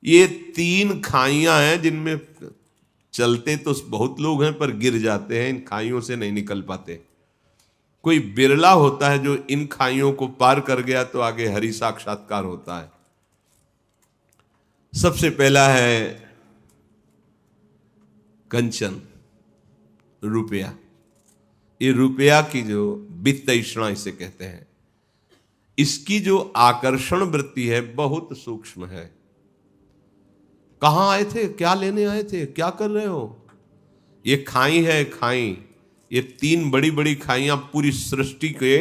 ये तीन खाइयां हैं जिनमें चलते तो बहुत लोग हैं पर गिर जाते हैं, इन खाइयों से नहीं निकल पाते। कोई बिरला होता है जो इन खाइयों को पार कर गया तो आगे हरि साक्षात्कार होता है। सबसे पहला है कंचन, रुपया। ये रुपया की जो वित्त तृष्णा इसे कहते हैं, इसकी जो आकर्षण वृत्ति है बहुत सूक्ष्म है। कहां आए थे, क्या लेने आए थे, क्या कर रहे हो? ये खाई है, खाई। ये तीन बड़ी बड़ी खाइयां पूरी सृष्टि के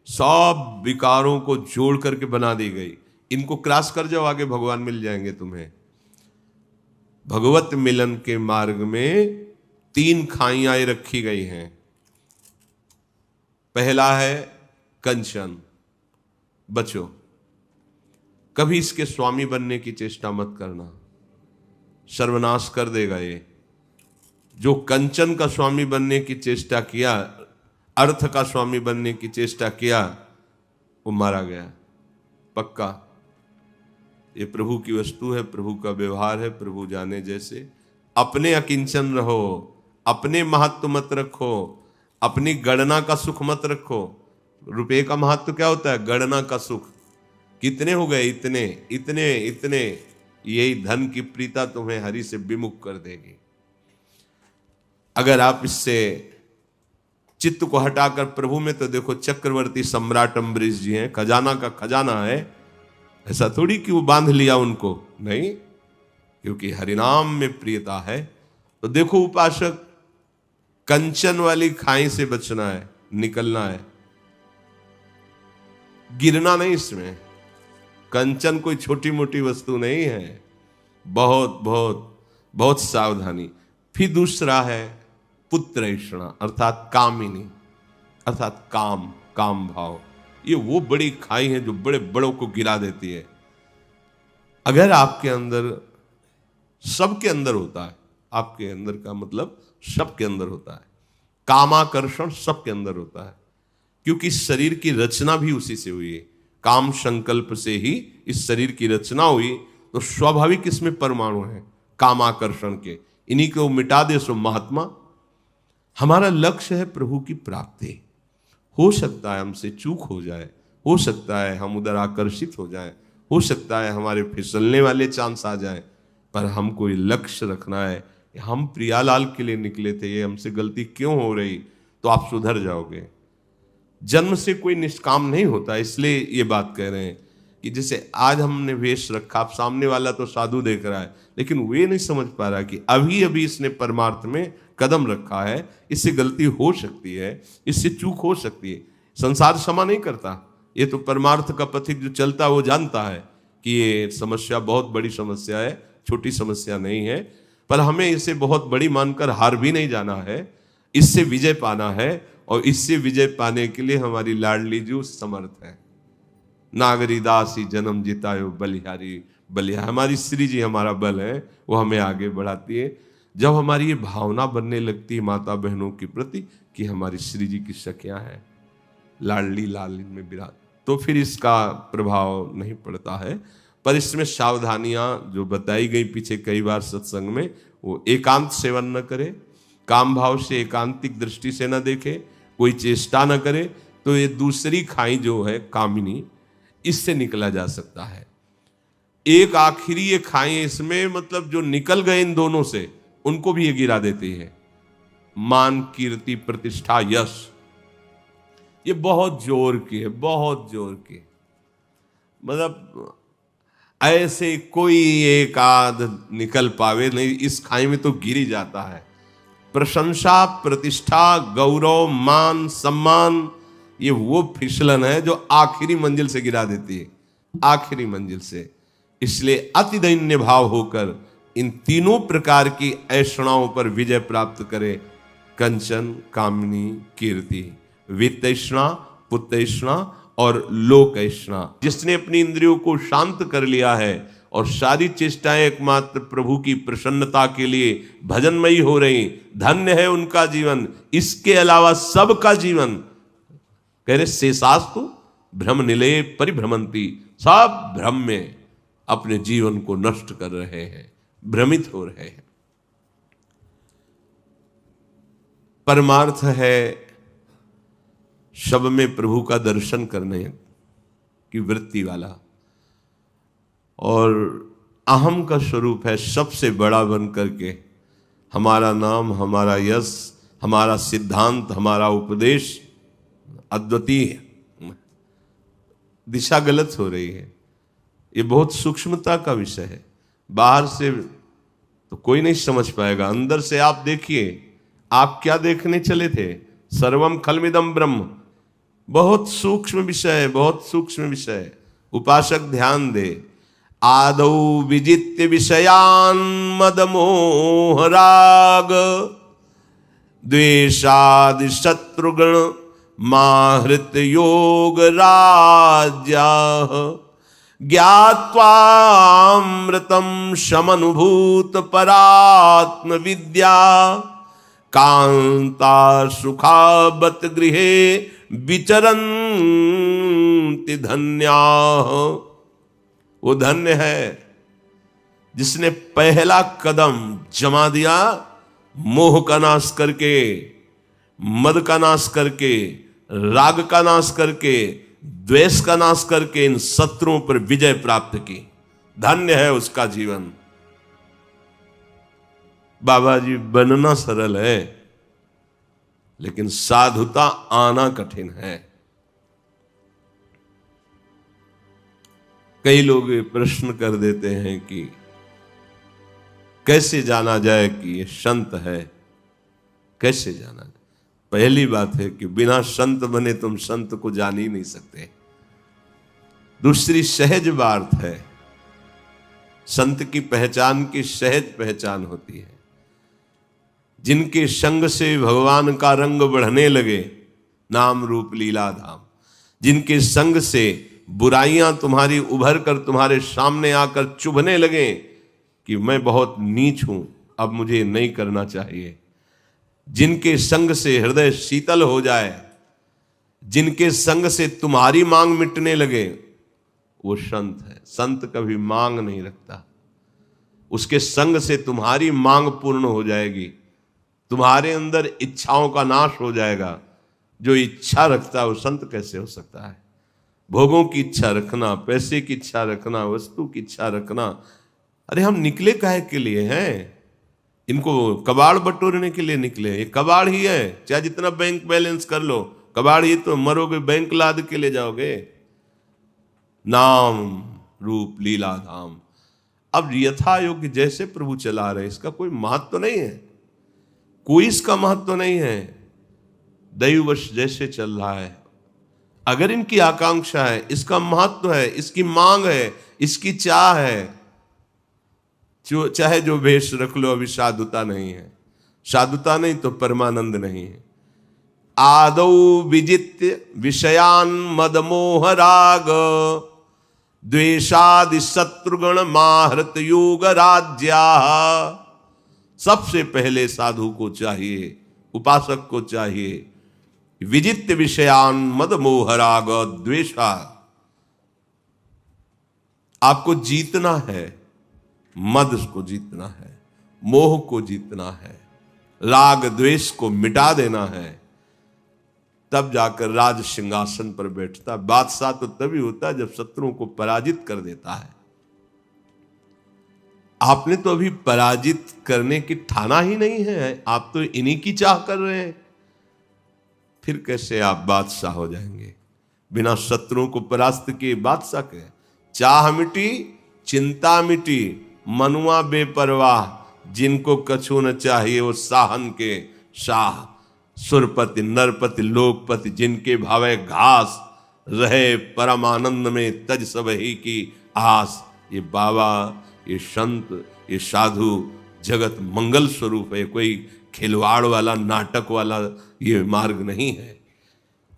सब विकारों को जोड़ करके बना दी गई। इनको क्रॉस कर जाओ, आगे भगवान मिल जाएंगे तुम्हें। भगवत मिलन के मार्ग में तीन खाइयां रखी गई हैं। पहला है कंचन, बचो, कभी इसके स्वामी बनने की चेष्टा मत करना, सर्वनाश कर देगा ये। जो कंचन का स्वामी बनने की चेष्टा किया, अर्थ का स्वामी बनने की चेष्टा किया, वो मारा गया पक्का। ये प्रभु की वस्तु है, प्रभु का व्यवहार है, प्रभु जाने जैसे। अपने अकिंचन रहो, अपने महत्व मत रखो, अपनी गणना का सुख मत रखो। रुपए का महत्व क्या होता है? गणना का सुख। कितने हो गए? इतने इतने इतने। यही धन की प्रीता तुम्हें हरि से विमुख कर देगी। अगर आप इससे चित्त को हटाकर प्रभु में, तो देखो चक्रवर्ती सम्राट अम्बरीश जी हैं, खजाना का खजाना है। ऐसा थोड़ी कि वो बांध लिया उनको, नहीं, क्योंकि हरिनाम में प्रियता है। तो देखो उपासक, कंचन वाली खाई से बचना है, निकलना है, गिरना नहीं इसमें। कंचन कोई छोटी मोटी वस्तु नहीं है, बहुत बहुत बहुत सावधानी। फिर दूसरा है पुत्रैषणा, अर्थात कामिनी, अर्थात काम, काम भाव। ये वो बड़ी खाई है जो बड़े बड़ों को गिरा देती है। अगर आपके अंदर, सबके अंदर होता है, आपके अंदर का मतलब सबके अंदर होता है, कामाकर्षण सबके अंदर होता है, क्योंकि शरीर की रचना भी उसी से हुई है। काम संकल्प से ही इस शरीर की रचना हुई, तो स्वाभाविक इसमें परमाणु है कामाकर्षण के। इन्हीं को मिटा दे सो महात्मा। हमारा लक्ष्य है प्रभु की प्राप्ति। हो सकता है हमसे चूक हो जाए, हो सकता है हम उधर आकर्षित हो जाए, हो सकता है हमारे फिसलने वाले चांस आ जाए, पर हमको ये लक्ष्य रखना है, हम प्रियालाल के लिए निकले थे, ये हमसे गलती क्यों हो रही, तो आप सुधर जाओगे। जन्म से कोई निष्काम नहीं होता, इसलिए ये बात कह रहे हैं कि जैसे आज हमने वेश रखा, आप सामने वाला तो साधु देख रहा है, लेकिन वो ये नहीं समझ पा रहा कि अभी अभी इसने परमार्थ में कदम रखा है, इससे गलती हो सकती है, इससे चूक हो सकती है। संसार क्षमा नहीं करता, ये तो परमार्थ का पथिक जो चलता है वो जानता है कि ये समस्या बहुत बड़ी समस्या है, छोटी समस्या नहीं है। पर हमें इसे बहुत बड़ी मानकर हार भी नहीं जाना है, इससे विजय पाना है। और इससे विजय पाने के लिए हमारी लाडली जी समर्थ है। नागरी दासी जन्म जितायो बलिहारी बलिहारी, हमारी श्री जी हमारा बल है, वो हमें आगे बढ़ाती है। जब हमारी ये भावना बनने लगती है माता बहनों के प्रति कि हमारी श्री जी की सखियां हैं, लाडली लाल में विराज, तो फिर इसका प्रभाव नहीं पड़ता है। पर इसमें सावधानियां जो बताई गई पीछे कई बार सत्संग में, वो एकांत सेवन न करे, काम भाव से एकांतिक दृष्टि से न देखे, कोई चेष्टा न करे, तो ये दूसरी खाई जो है कामिनी, इससे निकला जा सकता है। एक आखिरी ये खाई इसमें, मतलब जो निकल गए इन दोनों से, उनको भी ये गिरा देती है। मान, कीर्ति, प्रतिष्ठा, यश, ये बहुत जोर की है, बहुत जोर की। मतलब ऐसे कोई एक आध निकल पावे नहीं, इस खाई में तो गिर ही जाता है। प्रशंसा, प्रतिष्ठा, गौरव, मान, सम्मान, ये वो फिसलन है जो आखिरी मंजिल से गिरा देती है, आखिरी मंजिल से। इसलिए अति दैन्य भाव होकर इन तीनों प्रकार की ऐषणाओं पर विजय प्राप्त करे। कंचन, कामिनी, कीर्ति, वित्तैषणा, पुत्रैषणा और लोकैषणा। जिसने अपनी इंद्रियों को शांत कर लिया है और सारी चेष्टाएं एकमात्र प्रभु की प्रसन्नता के लिए भजनमयी हो रही, धन्य है उनका जीवन। इसके अलावा सबका जीवन, कह रहे शेषास्तु भ्रम निलय परिभ्रमंती, सब भ्रम में, अपने जीवन को नष्ट कर रहे हैं, भ्रमित हो रहे हैं। परमार्थ है शब में प्रभु का दर्शन करने की वृत्ति वाला, और अहम का स्वरूप है सबसे बड़ा बन करके हमारा नाम, हमारा यश, हमारा सिद्धांत, हमारा उपदेश अद्वितीय है। दिशा गलत हो रही है। ये बहुत सूक्ष्मता का विषय है। बाहर से तो कोई नहीं समझ पाएगा, अंदर से आप देखिए। आप क्या देखने चले थे? सर्वम खलमिदम ब्रह्म। बहुत सूक्ष्म विषय है, बहुत सूक्ष्म विषय है। उपासक ध्यान दे। आदौ विजित्य विषयान मद मोह राग द्वेषादि शत्रुगण माहृत योग राज्या ज्ञात्वामृतम शमनुभूत परात्म विद्या कांता सुखावत गृहे विचरन्ति धन्या। वो धन्य है जिसने पहला कदम जमा दिया, मोह का नाश करके, मद का नाश करके, राग का नाश करके, द्वेष का नाश करके इन शत्रुओं पर विजय प्राप्त की। धन्य है उसका जीवन। बाबा जी बनना सरल है, लेकिन साधुता आना कठिन है। कई लोग प्रश्न कर देते हैं कि कैसे जाना जाए कि ये संत है, कैसे जाना जाए? पहली बात है कि बिना संत बने तुम संत को जान ही नहीं सकते। दूसरी सहज बात है, संत की पहचान की सहज पहचान होती है। जिनके संग से भगवान का रंग बढ़ने लगे, नाम रूप लीला धाम, जिनके संग से बुराइयां तुम्हारी उभर कर तुम्हारे सामने आकर चुभने लगे कि मैं बहुत नीच हूं, अब मुझे नहीं करना चाहिए, जिनके संग से हृदय शीतल हो जाए, जिनके संग से तुम्हारी मांग मिटने लगे, वो संत है। संत कभी मांग नहीं रखता। उसके संग से तुम्हारी मांग पूर्ण हो जाएगी, तुम्हारे अंदर इच्छाओं का नाश हो जाएगा। जो इच्छा रखता है वो संत कैसे हो सकता है? भोगों की इच्छा रखना, पैसे की इच्छा रखना, वस्तु की इच्छा रखना, अरे हम निकले काहे के लिए हैं? इनको कबाड़ बटोरने के लिए निकले। ये कबाड़ ही है, चाहे जितना बैंक बैलेंस कर लो, कबाड़ ही तो। मरोगे बैंक लाद के ले जाओगे। नाम रूप लीला धाम। अब यथा योग्य जैसे प्रभु चला रहे, इसका कोई महत्व तो नहीं है, कोई इसका महत्व तो नहीं है। दैववश जैसे चल रहा है, अगर इनकी आकांक्षा है, इसका महत्व है, इसकी मांग है, इसकी चाह है, चाहे जो भेष रख लो, अभी साधुता नहीं है। साधुता नहीं तो परमानंद नहीं है। आदौ विजित्य विषयान मद मोह राग द्वेषादि शत्रुगण माहृत योग राज्या। सबसे पहले साधु को चाहिए, उपासक को चाहिए, विजित्य विषयान मद मोह राग द्वेषा। आपको जीतना है, मद को जीतना है, मोह को जीतना है, राग द्वेष को मिटा देना है, तब जाकर राज सिंहासन पर बैठता। बादशाह तो तभी होता है जब शत्रुओं को पराजित कर देता है। आपने तो अभी पराजित करने की ठाना ही नहीं है, आप तो इन्हीं की चाह कर रहे हैं। फिर कैसे आप बादशाह हो जाएंगे? बिना शत्रुओं को परास्त किए बादशाह के? चाह मिटी, चिंता मिटी, मनुआ बेपरवाह, जिनको कछु न चाहिए वो साहन के शाह। सुरपति नरपति लोकपति, जिनके भावे घास, रहे परम आनंद में तज सब ही की आस। ये बाबा, ये संत, ये साधु जगत मंगल स्वरूप है, कोई खिलवाड़ वाला, नाटक वाला ये मार्ग नहीं है।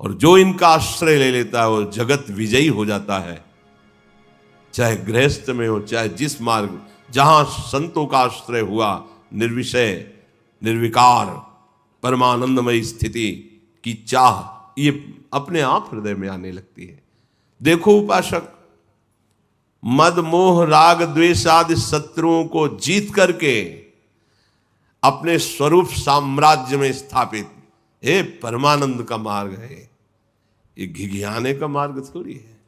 और जो इनका आश्रय ले लेता है वो जगत विजयी हो जाता है। चाहे गृहस्थ में हो, चाहे जिस मार्ग, जहां संतों का आश्रय हुआ, निर्विषय निर्विकार परमानंदमय स्थिति की चाह ये अपने आप हृदय में आने लगती है। देखो उपासक, मद मोह राग द्वेष आदि शत्रुओं को जीत करके अपने स्वरूप साम्राज्य में स्थापित, ये परमानंद का मार्ग है। ये घिघियाने का मार्ग थोड़ी है।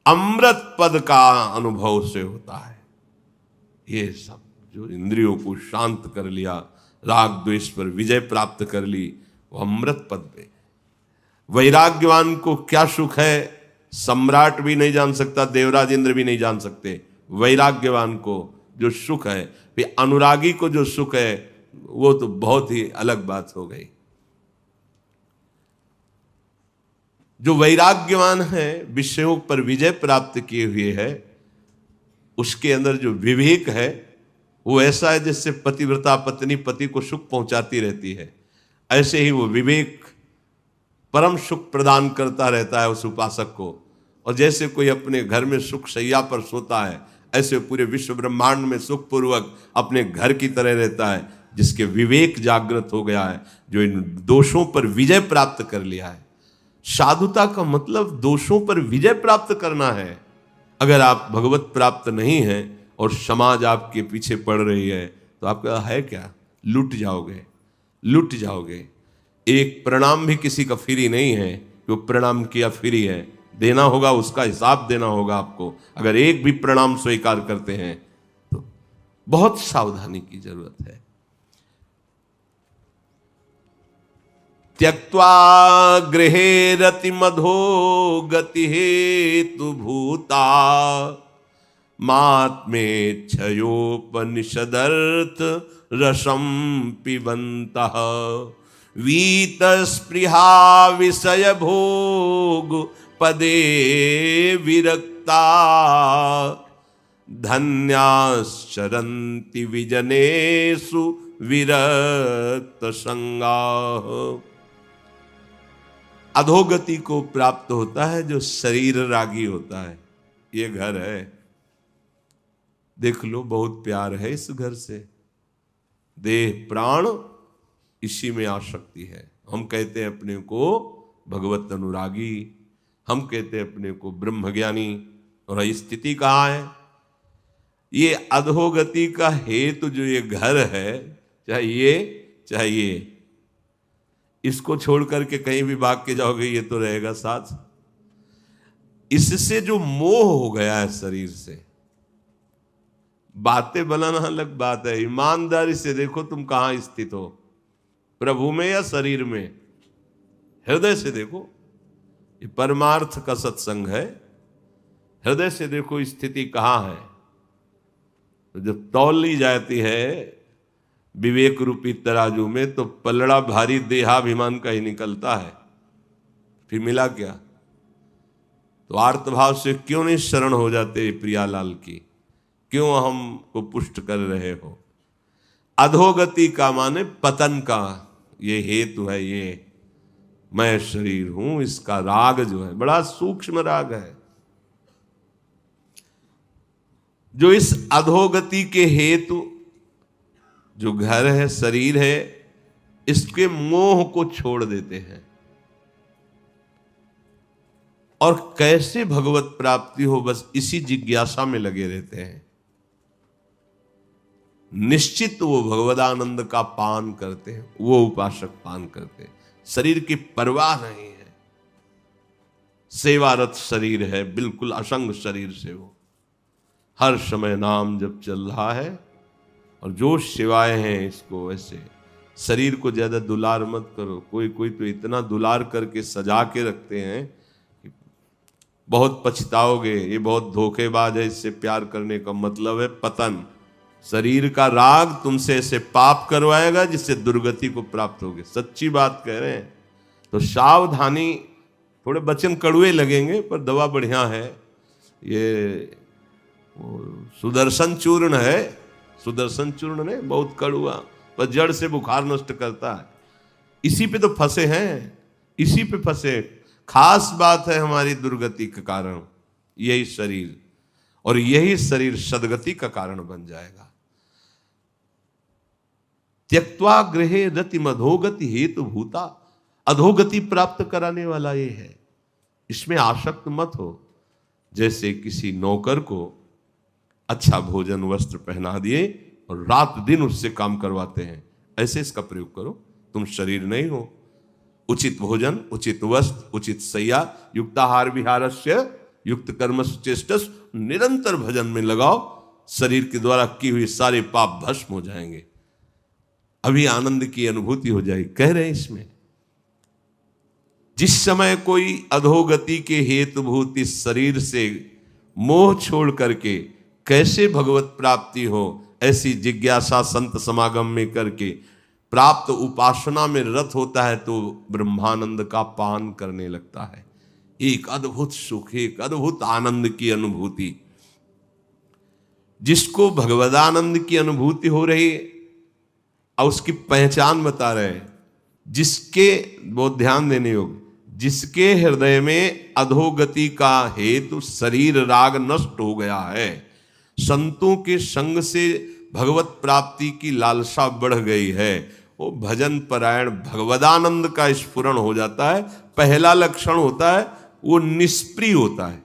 अमृत पद का अनुभव से होता है। ये सब जो इंद्रियों को शांत कर लिया, राग द्वेष पर विजय प्राप्त कर ली, वो अमृत पद पे। वैराग्यवान को क्या सुख है, सम्राट भी नहीं जान सकता, देवराज इंद्र भी नहीं जान सकते। वैराग्यवान को जो सुख है, फिर अनुरागी को जो सुख है, वो तो बहुत ही अलग बात हो गई। जो वैराग्यवान है, विषयों पर विजय प्राप्त किए हुए है, उसके अंदर जो विवेक है वो ऐसा है जैसे पतिव्रता पत्नी पति को सुख पहुंचाती रहती है, ऐसे ही वो विवेक परम सुख प्रदान करता रहता है उस उपासक को। और जैसे कोई अपने घर में सुख शैया पर सोता है, ऐसे पूरे विश्व ब्रह्मांड में सुखपूर्वक अपने घर की तरह रहता है, जिसके विवेक जागृत हो गया है, जो इन दोषों पर विजय प्राप्त कर लिया है। साधुता का मतलब दोषों पर विजय प्राप्त करना है। अगर आप भगवत प्राप्त नहीं हैं और समाज आपके पीछे पड़ रही है, तो आपका है क्या? लुट जाओगे, लुट जाओगे। एक प्रणाम भी किसी का फ्री नहीं है कि वो प्रणाम किया फ्री है, देना होगा, उसका हिसाब देना होगा आपको। अगर एक भी प्रणाम स्वीकार करते हैं तो बहुत सावधानी की जरूरत है। त्यक्त्वा गृहे रति मधो गति हेतु भूता मात्मेच्छयोपनिषदर्थ रसम पिबन्तः वीत स्पृहा विषय भोग पदे विरक्ता धन्याश्चरन्ति विजनेषु विरक्त संगाः। अधोगति को प्राप्त होता है जो शरीर रागी होता है। ये घर है, देख लो, बहुत प्यार है इस घर से, देह प्राण इसी में आसक्ति है। हम कहते हैं अपने को भगवत अनुरागी, हम कहते हैं अपने को ब्रह्मज्ञानी, और स्थिति कहाँ है? ये अधोगति का हेतु जो ये घर है, चाहिए इसको छोड़ करके कहीं भी भाग के जाओगे, ये तो रहेगा साथ। इससे जो मोह हो गया है शरीर से, बातें बनाना अलग बात है, ईमानदारी से देखो तुम कहां स्थित हो, प्रभु में या शरीर में? हृदय से देखो, ये परमार्थ का सत्संग है। हृदय से देखो स्थिति कहां है। तो जब तौल ली जाती है विवेक रूपी तराजू में, तो पलड़ा भारी देहाभिमान का ही निकलता है। फिर मिला क्या? तो आर्तभाव से क्यों नहीं शरण हो जाते प्रियालाल की? क्यों हमको पुष्ट कर रहे हो? अधोगति का माने पतन का ये हेतु है। ये मैं शरीर हूं, इसका राग जो है बड़ा सूक्ष्म राग है, जो इस अधोगति के हेतु जो घर है, शरीर है, इसके मोह को छोड़ देते हैं। और कैसे भगवत प्राप्ति हो, बस इसी जिज्ञासा में लगे रहते हैं। निश्चित वो भगवदानंद का पान करते हैं, वो उपासक पान करते हैं। शरीर की परवाह नहीं है, सेवारत शरीर है, बिल्कुल असंग शरीर से वो हर समय नाम जब चल रहा है। और जो सेवाएं हैं इसको, ऐसे शरीर को ज्यादा दुलार मत करो। कोई कोई तो इतना दुलार करके सजा के रखते हैं कि बहुत पछताओगे। ये बहुत धोखेबाज है, इससे प्यार करने का मतलब है पतन। शरीर का राग तुमसे ऐसे पाप करवाएगा जिससे दुर्गति को प्राप्त होगे। सच्ची बात कह रहे हैं। तो सावधानी, थोड़े वचन कड़ुए लगेंगे पर दवा बढ़िया है। ये सुदर्शन चूर्ण है, सुदर्शन चूर्ण ने बहुत कड़ुआ, पर जड़ से बुखार नष्ट करता है। इसी पे तो फंसे हैं, इसी पे फंसे। खास बात है हमारी दुर्गति के कारण यही शरीर, और यही शरीर सदगति का कारण बन जाएगा। त्यक्त्वा गृहे रति मधोगति हेतु भूता, अधोगति प्राप्त कराने वाला ये है, इसमें आसक्त मत हो। जैसे किसी नौकर को अच्छा भोजन वस्त्र पहना दिए और रात दिन उससे काम करवाते हैं, ऐसे इसका प्रयोग करो। तुम शरीर नहीं हो। उचित भोजन, उचित वस्त्र, उचित शय्या, युक्ताहार विहारस्य युक्त कर्म चेष्टस, निरंतर भजन में लगाओ। शरीर के द्वारा की हुई सारे पाप भस्म हो जाएंगे। अभी आनंद की अनुभूति हो जाएगी। कह रहे हैं इसमें, जिस समय कोई अधोगति के हेतुभूत इस शरीर से मोह छोड़ करके कैसे भगवत प्राप्ति हो, ऐसी जिज्ञासा संत समागम में करके प्राप्त उपासना में रत होता है तो ब्रह्मानंद का पान करने लगता है। एक अद्भुत सुख, एक अद्भुत आनंद की अनुभूति। जिसको भगवदानंद की अनुभूति हो रही है और उसकी पहचान बता रहे हैं, जिसके बहुत ध्यान देने योग्य, जिसके हृदय में अधोगति का हेतु शरीर राग नष्ट हो गया है, संतों के संग से भगवत प्राप्ति की लालसा बढ़ गई है, वो भजन परायण भगवदानंद का स्फुरण हो जाता है। पहला लक्षण होता है वो निष्प्रिय होता है,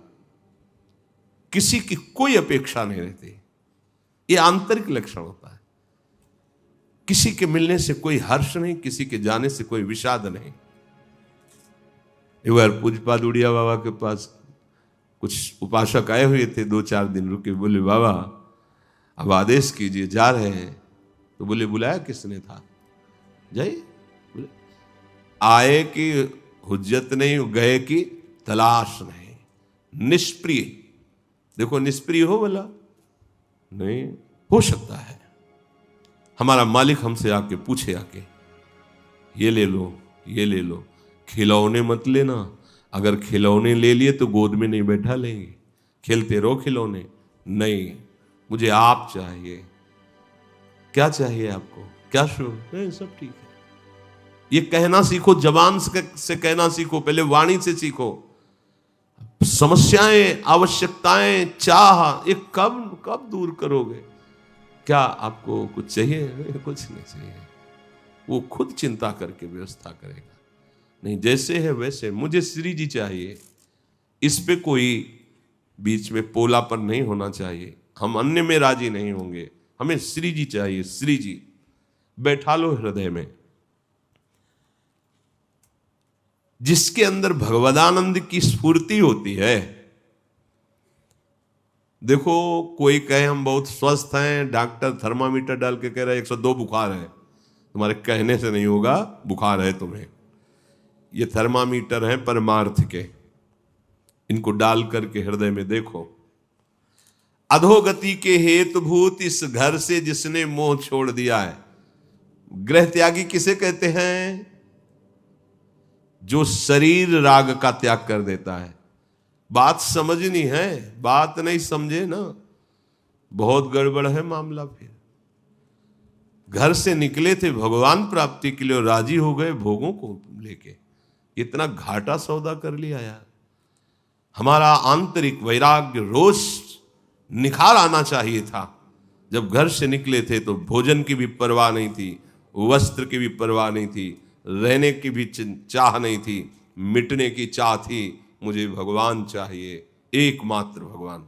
किसी की कोई अपेक्षा नहीं रहती। ये आंतरिक लक्षण होता है। किसी के मिलने से कोई हर्ष नहीं, किसी के जाने से कोई विषाद नहीं। एक बार पूज्यपाद उड़िया बाबा के पास कुछ उपासक आए हुए थे, 2-4 दिन रुके। बोले बाबा अब आदेश कीजिए, जा रहे हैं। तो बोले बुलाया किसने था? जाइए। बोले आए कि हुज्जत नहीं, गए कि तलाश नहीं। निष्प्रिय, देखो निष्प्रिय हो बोला नहीं हो सकता है। हमारा मालिक हमसे आके पूछे, आके ये ले लो, ये ले लो, खिलौने मत लेना। अगर खिलौने ले लिए तो गोद में नहीं बैठा लेंगे, खेलते रहो खिलौने। नहीं, मुझे आप चाहिए। क्या चाहिए आपको? क्या शुरू? सब ठीक है। ये कहना सीखो, जबान से कहना सीखो, पहले वाणी से सीखो। समस्याएं, आवश्यकताएं, चाह, ये कब दूर करोगे? क्या आपको कुछ चाहिए? कुछ नहीं चाहिए। वो खुद चिंता करके व्यवस्था करेगा। नहीं, जैसे है वैसे। मुझे श्री जी चाहिए, इस पे कोई बीच में पोलापन नहीं होना चाहिए। हम अन्य में राजी नहीं होंगे, हमें श्री जी चाहिए। श्री जी बैठा लो हृदय में। जिसके अंदर भगवदानंद की स्फूर्ति होती है। देखो कोई कहे हम बहुत स्वस्थ हैं, डॉक्टर थर्मामीटर डाल के कह रहा है 102 बुखार है। तुम्हारे कहने से नहीं होगा, बुखार है तुम्हें। ये थर्मामीटर है परमार्थ के, इनको डाल करके हृदय में देखो। अधोगति के हेतुभूत इस घर से जिसने मोह छोड़ दिया है। गृह त्यागी किसे कहते हैं? जो शरीर राग का त्याग कर देता है। बात समझनी है, बात नहीं समझे ना बहुत गड़बड़ है मामला। फिर घर से निकले थे भगवान प्राप्ति के लिए और राजी हो गए भोगों को लेके। इतना घाटा सौदा कर लिया यार। हमारा आंतरिक वैराग्य, रोष, निखार आना चाहिए था। जब घर से निकले थे तो भोजन की भी परवाह नहीं थी, वस्त्र की भी परवाह नहीं थी, रहने की भी चाह नहीं थी, मिटने की चाह थी। मुझे भगवान चाहिए, एकमात्र भगवान।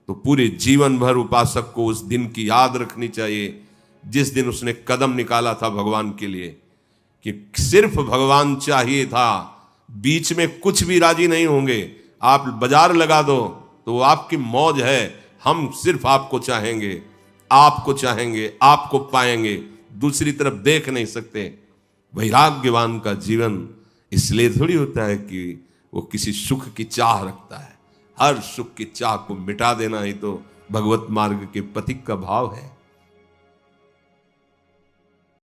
तो पूरे जीवन भर उपासक को उस दिन की याद रखनी चाहिए जिस दिन उसने कदम निकाला था भगवान के लिए, कि सिर्फ भगवान चाहिए था। बीच में कुछ भी राजी नहीं होंगे। आप बाजार लगा दो तो वो आपकी मौज है। हम सिर्फ आपको चाहेंगे, आपको चाहेंगे, आपको पाएंगे, दूसरी तरफ देख नहीं सकते। वैराग्यवान का जीवन इसलिए थोड़ी होता है कि वो किसी सुख की चाह रखता है। हर सुख की चाह को मिटा देना ही तो भगवत मार्ग के पथिक का भाव है।